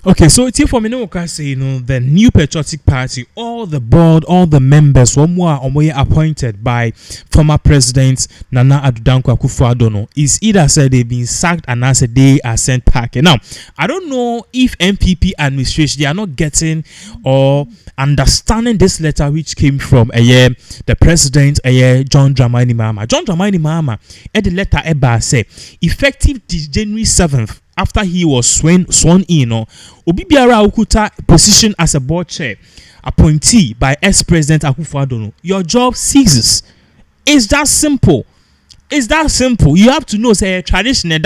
Okay, so it's here for me no can say, the new patriotic party, all the board, all the members, one more appointed by former president Nana Addo Dankwa Akufo-Addo is either said they've been sacked and answered they are sent back. Now, I don't know if NPP administration they are not getting or understanding this letter which came from the president John Dramani Mahama. John Dramani Mahama the letter say effective January 7th. After he was sworn in, Obi Biara Okuta position as a board chair appointee by ex-president Akufo-Addo, your job ceases. It's that simple. It's that simple. You have to know, say, tradition.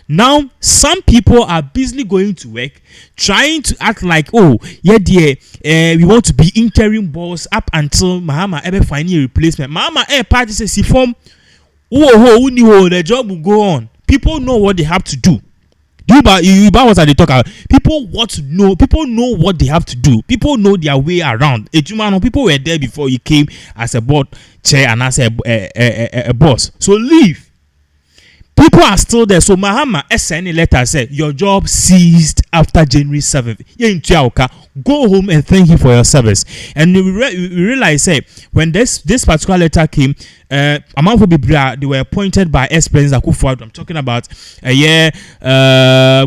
Now, some people are busily going to work, trying to act like, oh, yeah, dear, we want to be interim boss up until Mahama ever find a replacement. Mahama, party says, he form, the job will go on. People know what they have to do. You what are they talking about? People want to know. People know what they have to do. People know their way around. People were there before you came as a board chair and as a boss. So leave. People are still there. So Mahama SN letter said your job ceased after January 7th. Go home and thank you for your service. And we realize when this particular letter came, Amount they were appointed by ex-president Akufo-Addo. I'm talking about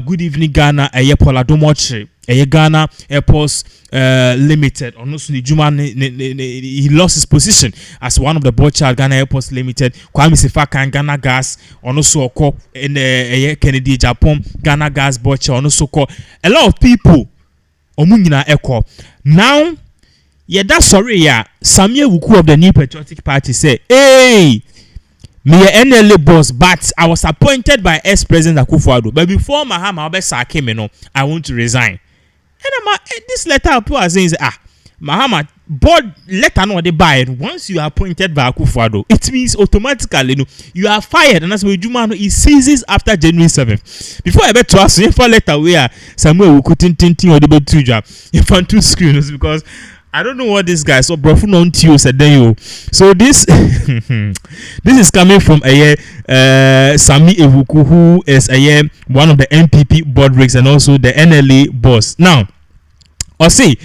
Good Evening Ghana, Paula Domoche, Ghana Airports Limited. He lost his position as one of the board child Ghana Airports Limited. Kwame Sefaka Ghana Gas, also in Kennedy Japan Ghana Gas board child. Also a lot of people. Now. Yeah, that's sorry. Yeah, Sammy Awuku of the New Patriotic Party say, "Hey, me a NLA boss, but I was appointed by ex-president Akufo-Addo. But before Mahama came, I want to resign." And this letter people are saying, Mahama board letter no they buy it. Once you are appointed by Akufo-Addo, it means automatically you are fired, and that's why it ceases after January 7th. Before I bet to ask, if letter where Sammy Awuku tin or the bed two job, if on two screens because. I don't know what this guy so brofu non you said then. So this this is coming from Sammy Awuku, who is one of the NPP board rigs and also the NLA boss. Now, I'll say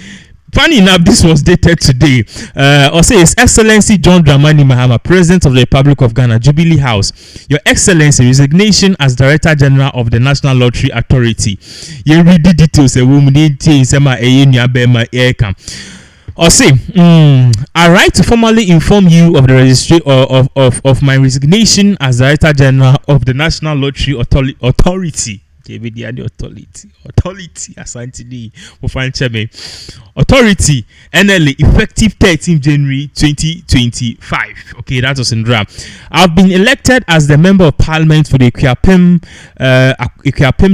funny enough, this was dated today. I'll say His Excellency John Dramani Mahama, President of the Republic of Ghana, Jubilee House. Your Excellency, resignation as Director General of the National Lottery Authority. You read the details. Or say, I write to formally inform you of the registry of my resignation as Director General of the National Lottery Authority. Authority, NLA, effective 13 January 2025. Okay, that was in draft. I've been elected as the Member of Parliament for the Equiapim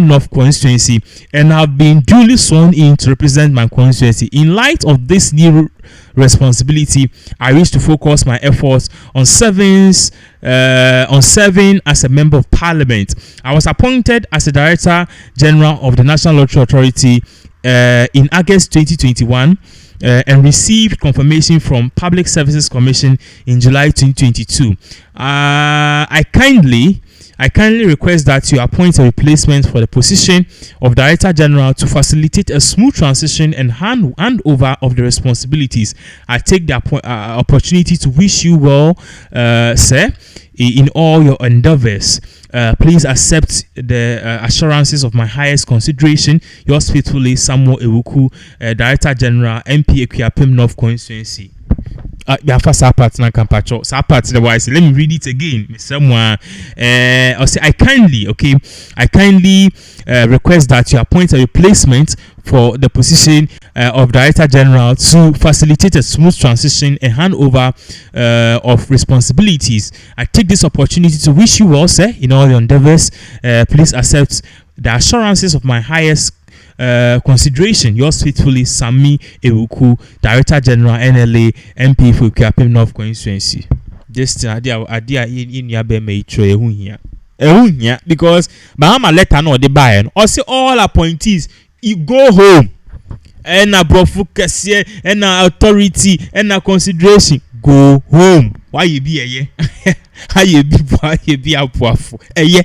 North constituency, and I've been duly sworn in to represent my constituency. In light of this new responsibility, I wish to focus my efforts on serving as a Member of Parliament. I was appointed as the Director General of the National Lottery Authority in August 2021 and received confirmation from Public Services Commission in July 2022. I kindly request that you appoint a replacement for the position of Director General to facilitate a smooth transition and hand over of the responsibilities. I take the opportunity to wish you well, sir, in all your endeavors. Please accept the assurances of my highest consideration. Yours faithfully, Sammy Awuku, Director General, MP Equiapim North Constituency. Let me read it again. Someone I'll say I kindly request that you appoint a replacement for the position of Director General to facilitate a smooth transition and handover of responsibilities. I take this opportunity to wish you well, sir, in all your endeavors. Please accept the assurances of my highest consideration. Yours faithfully, Sammy Awuku, Director General, NLA, MP for Equiapim North Constituency. This idea in your here. Because Mahama letter no the buy or say all appointees you go home and a brofu and a authority and a consideration go home. Why you be a how you be a powerful a ye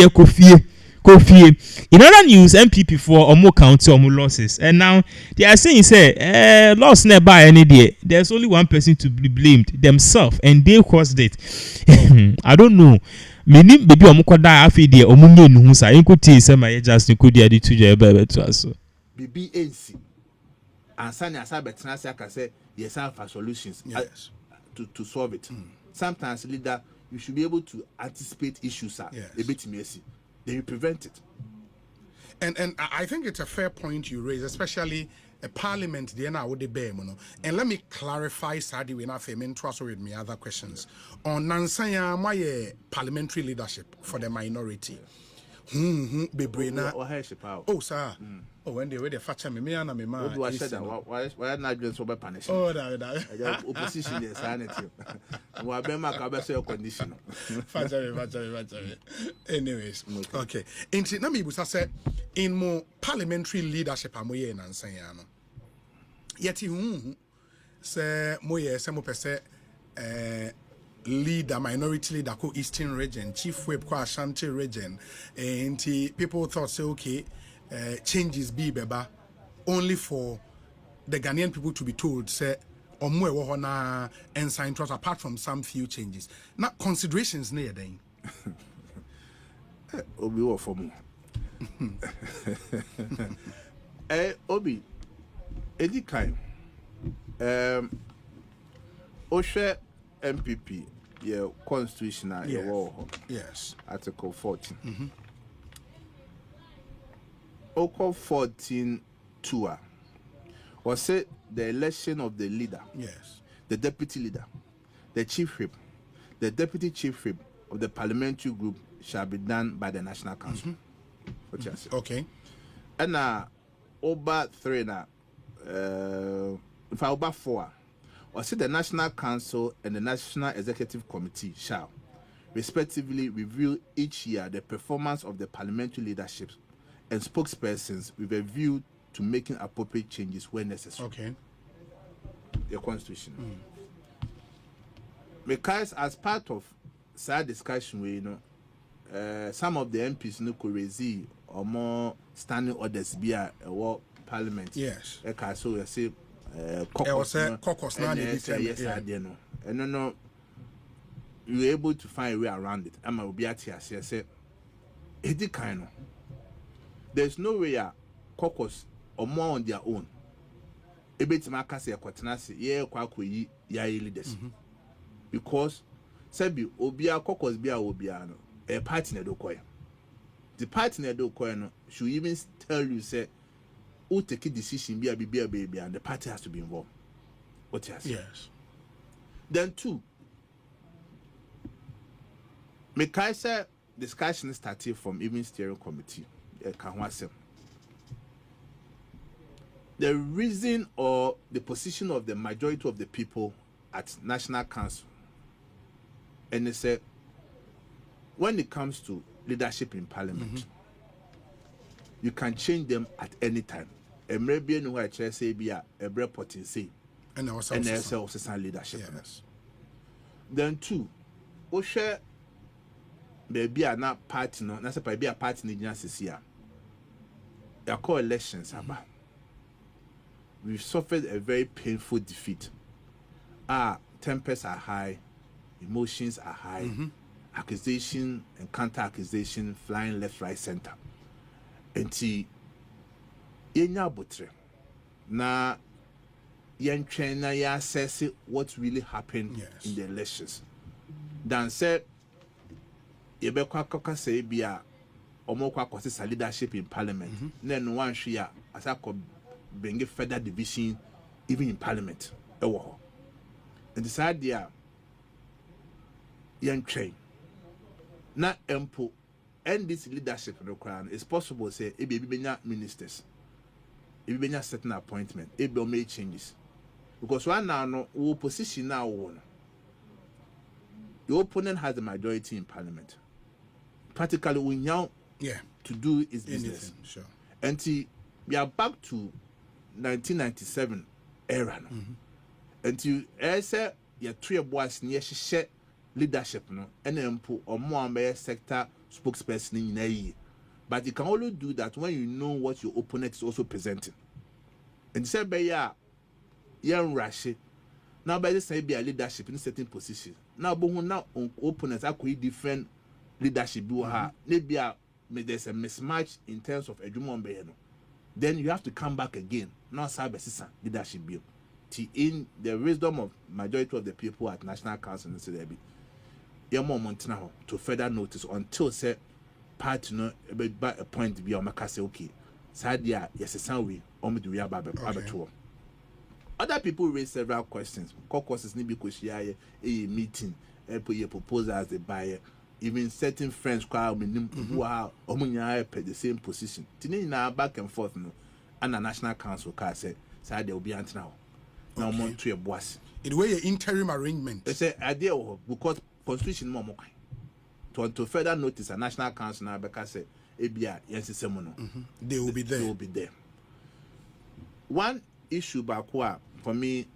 kofie Kofi. In other news, NPP for Omo County Omo losses, and now they are saying say loss never any day. There's only one person to be blamed, themselves, and they caused it. I don't know. Many baby Omo koda afi de Omo nye nuhu sa. Inko ti say my just nko di adi tuja ebe to aso. BBNC. And Sani Asabetna say yes, for solutions to solve it. Sometimes leader, you should be able to anticipate issues a bit messy. Then you prevent it. And I think it's a fair point you raise, especially a parliament the na would be mono. And let me clarify Sadi when I fame trust with me other questions. On Nansanya my parliamentary leadership for the minority. Oh, sir. Oh, when they were the facha me and me man. Why not just over punish? Oh, that opposition is sanity. Why be my cabin condition? Anyways, okay. In Nami Busa said in more parliamentary leadership, Amoye and Ansayano. Yet you say Moye Samo Pese leader, minority leader, Eastern region, chief whip, Ashanti region, and people thought, say, okay, changes be beba only for the Ghanaian people to be told, say, Omwe wohona ensign trust apart from some few changes. Now, considerations near then. Obi wo for me. Obi, edi kai. Oshe NPP, yeah, constitutional, yes, Article 14. Article 14 tour was said the election of the leader, yes, the deputy leader, the chief whip, the deputy chief whip of the parliamentary group shall be done by the National Council. What you say? Okay. And over 3 now, if I over 4. Or say the National Council and the National Executive Committee shall, respectively, review each year the performance of the parliamentary leadership and spokespersons with a view to making appropriate changes where necessary. Okay. The Constitution. Because as part of sad discussion, we some of the MPs no could raise or more standing orders via a parliament. Yes. So you say. Caucus now yes, I know. And no, you were able to find a way around it. I'm a be at here. I said, it kind of. There's no way a caucus or more on their own. A bit Macassi, a quatanasi, yeah, quackwe, ya leaders. Because, Sebi, Obia caucus be a Obiano, a partner do coin. The partner do coin should even tell you, say, who take a decision be a baby and the party has to be involved. What you say? Yes. Then 2. Mekaisa discussion started from even steering committee. The reason or the position of the majority of the people at National Council, and they said when it comes to leadership in Parliament, you can change them at any time. And maybe no I say be a reporting say and also leadership. Yes. Then 2, we share maybe a not party no, that's a be a party in here. There are co-elections about. We've suffered a very painful defeat. Tempers are high, emotions are high, accusation and counter-accusation flying left, right, center. And yenya botre na yentwen na ya assess what really happened in the elections. Dan say yebekwa koka say bia omokwa kwose leadership in parliament. Then one hwe a asako bring further division even in parliament. Ewo. And decide dia yentwen na empo and this leadership in the crown is possible say e be benya ministers. If you certain appointment, it will make changes. Because right now, no position now one. Your opponent has the majority in parliament. Practically, we now to do his business. Sure. And we are back to 1997 era. And say your 3 boys near share leadership no, and then put or more sector spokesperson in a year. But you can only do that when you know what your opponent is also presenting. And say, "Beya, young rush it." Now, by this time, be a leadership in a certain position. Now, but now opponents are quite different leadership. Maybe there's a mismatch in terms of Edumon Beyeno. Then you have to come back again. Now, cyber leadership bill. In the wisdom of majority of the people at National Council, and say there be your moment now to further notice until say part no by a point be on my say okay. Sadia, yes, a sound we only do we have a Other people raise several questions. Caucuses need because a meeting, a proposal as the buyer, even certain friends who are the same position. Today now back and forth no, and the National Council can say there will be until now. Now more to a boss. It way an interim arrangement. They say idea because constitution more to further notice a National Council now because say ABI yes semono. They will be there. They will be there. One issue back for me,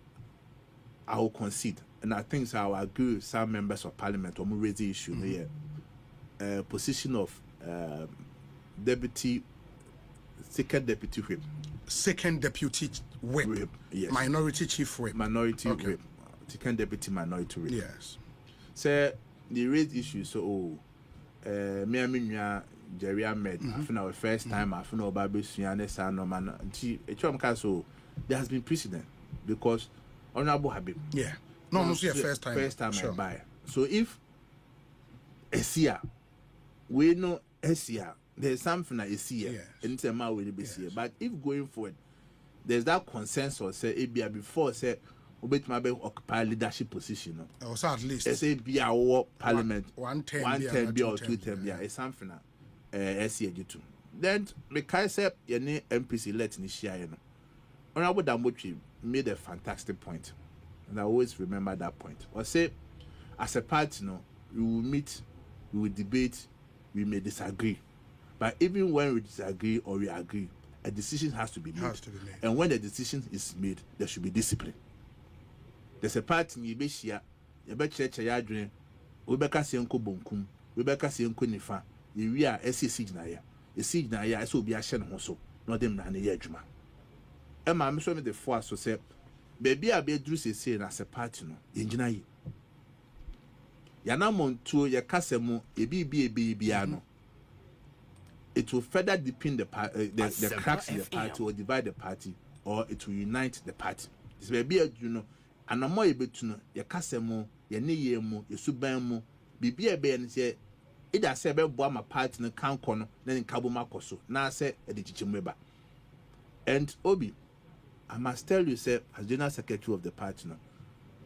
I will concede, and I think I will agree with some members of parliament on raise the issue here. Position of second deputy whip. Second deputy whip. Yes. Minority chief whip. Minority whip. Second deputy minority whip. Yes. So the raise issue so me and Jerry Ahmed. I think our first time. I think our Baby Suyane Sano man. So there has been precedent because Honorable Habib. Yeah. No, no, first time. First time sure. I buy. So if Esia, we know Esia, there's something that is here, and it's a man will be here. But if going forward, there's that consensus, say ABI before say Obet Mabe occupy leadership position. No? Also at least SABI parliament 110 be or 210 yeah, it's something Esia do too. Then because say any MPC let ni share no. Honorable Dambochi made a fantastic point, and I always remember that point. Or say, as a party, we will meet, we will debate, we may disagree, but even when we disagree or we agree, a decision has to be made. And when the decision is made, there should be discipline. There's a party in Yebeshia, Yebechia Yadrin, Ubeka Sienko Bonkum, Ubeka Sienko Nifa, we are a siege na ya. A siege na ya, so be a shen hoso, not them na yejuma. Emma, I'm showing the force to say, baby, I be dressed as a party no, engineer. Yanamon to your casemo, a BB, it will further deepen the cracks in the party or divide the party, or it will unite the party. This may be a and no more able to know your casemo, your neyemo, your subamo, be a baby and say, it has said, my party in the count corner, then in Kabumakoso, now say a digital and Obi. I must tell you, sir, as General Secretary of the party,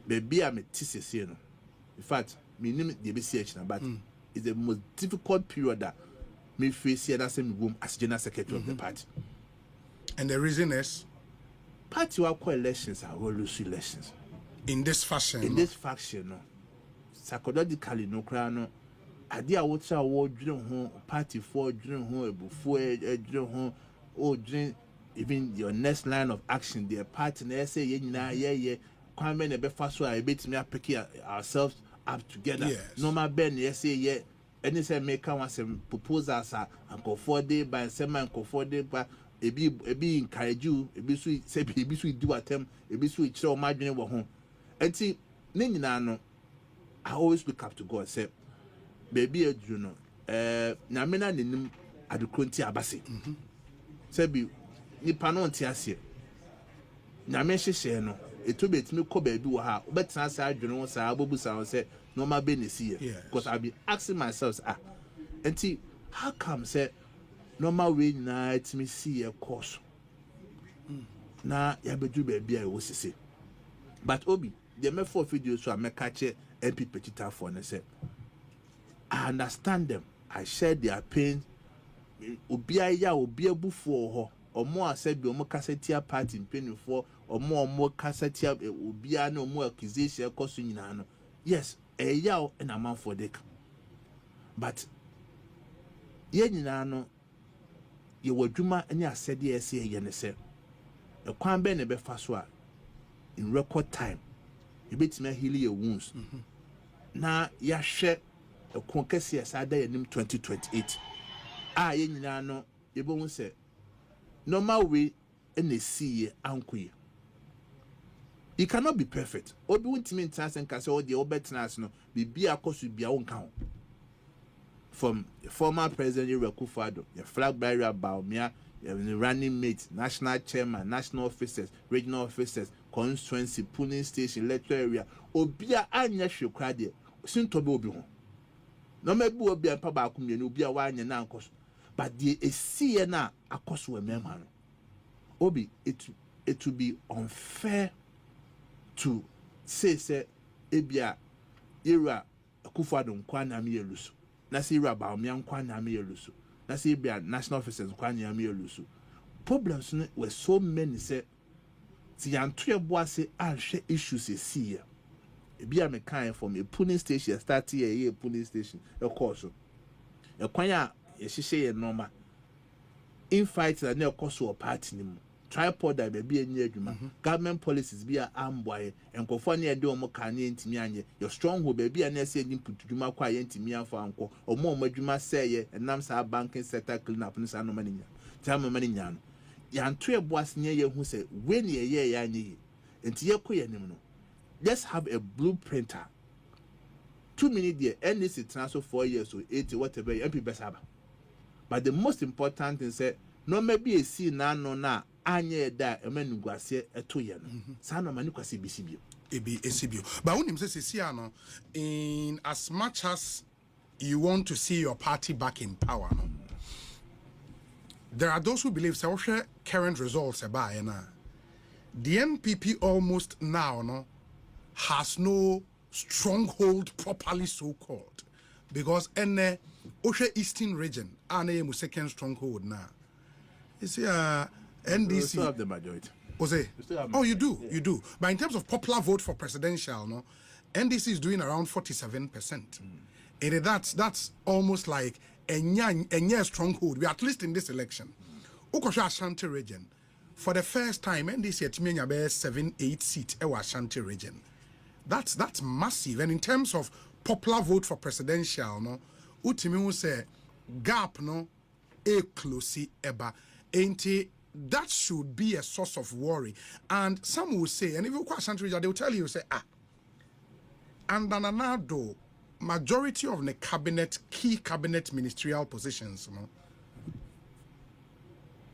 baby, I'm a thesis here. In fact, me name the BCH, but it's the most difficult period that me face here. That same room as General Secretary of the party. And the reason is, party will call elections and will lose elections in this fashion. In this fashion, psychologically, no crown. Idea what's our word during home party for during home before during home or during. Even your next line of action, their partner say, yeah, come in a bit faster, I bet me pick ourselves up together. Yes. No, my Ben, yes, yeah, any say make some proposals and go 4 days by 7 and go 4 days by a be encourage you, a be sweet, say, a be sweet do attempt, a be sweet show my dream home. And see, Nino, I always look up to God, say, baby, you know, Namina Nim at the Kunti Abasi. Say, be. Nipa no nte ase na me hyehyɛ no eto betimi kɔ baabi wɔ ha obetena sa adwene wo sa abobu sa sɛ no ma be ne see because I be asking myself enti how come say normal way na etimi see a course na ya bedu baabi a wo sisi but Obi the me for video so ameka che NPP petita for ne say I understand them, I share their pain. Obi aya obi abufu ho omo asebi omo kasetia party mpenifo omo kasetia obi ana omo accusation ekoso nyina no yes eya na amanfo dek but ye nyina no ye wadwuma ne asede ese ye ne se ekwan be ne be fa so a in record time you betime heal your wounds na ya hwe ekon kase asada yanim 2028 ye nyina no ye bo say normal way in the sea ankoye. You cannot be perfect. Obi wuntimi ntase nka say o de obetnas no bibia akoso bia won kan. From the former president Eeeii Akufo-Addo, your flag bearer Baumia, your running mate, national chairman, national officers, regional officers, constituency, polling station, electoral area, obia anya hwekwade sin to be obi ho. No maybe obi ampa ba akum ye no obi a wanya na ankoso. But the esi na akoso we mema no. Obi it will be unfair to say ebia Eeeii Akufo-Addo nkwa na me yeluso. Na say Eeeii Baumia nkwa na me yeluso. Na say ebia national officers nkwa na me yeluso. Problems were so many say ti yanto bo ase ahwe issues esi ebia me kan from a polling station start here a polling station e course e kwan a ye hihye ye normal in fight na e course o party ni mu tripod that be any adwuma government policies be a amboy enkofo na e de omo kan na ntimi anye your stronghold be a na se input dwuma kwa ye ntimi anfa anko omo adwuma say ye enam sa banking sector clean up no sa no mani nya tama mani nya no yanto e boas nya ye hu say when ye ya anye enti ye koye nim no let's have a blueprinter 2 minutes there and this is transfer 4 years or 80 whatever MP besaba but the most important thing say no maybe a see na no na anye da emanugwase eto ye no sa no mani kwase bisibio ebi esibio but when him say see no in as much as you want to see your party back in power no there are those who believe say current results about na the NPP almost now no has no stronghold properly so called because in Osha Eastern region and second stronghold now you see NDC we still have the majority. Oh, you do. But in terms of popular vote for presidential, no, NDC is doing around 47%. And that's almost like a near stronghold. We are at least in this election. Ukosha Ashanti region, for the first time, NDC at Menya 7-8 seats in Ashanti region. That's massive. And in terms of popular vote for presidential, no, Utimi will say gap no a close eba. That should be a source of worry. And some will say, and if you quite Ashanti, they will tell you, say, and Nanado, majority of the cabinet, key cabinet ministerial positions, you know,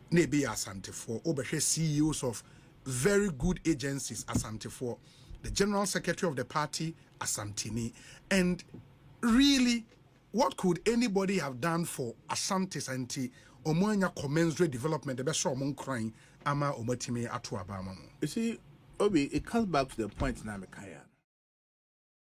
maybe Asante for Obeshe CEOs of very good agencies, Asante for the general secretary of the party, Asantini, and really, what could anybody have done for Asante Santi? Omoanya commensurate development the best among crying ama omatime atu abama. You see, Obi, it comes back to the point now, Mekaya.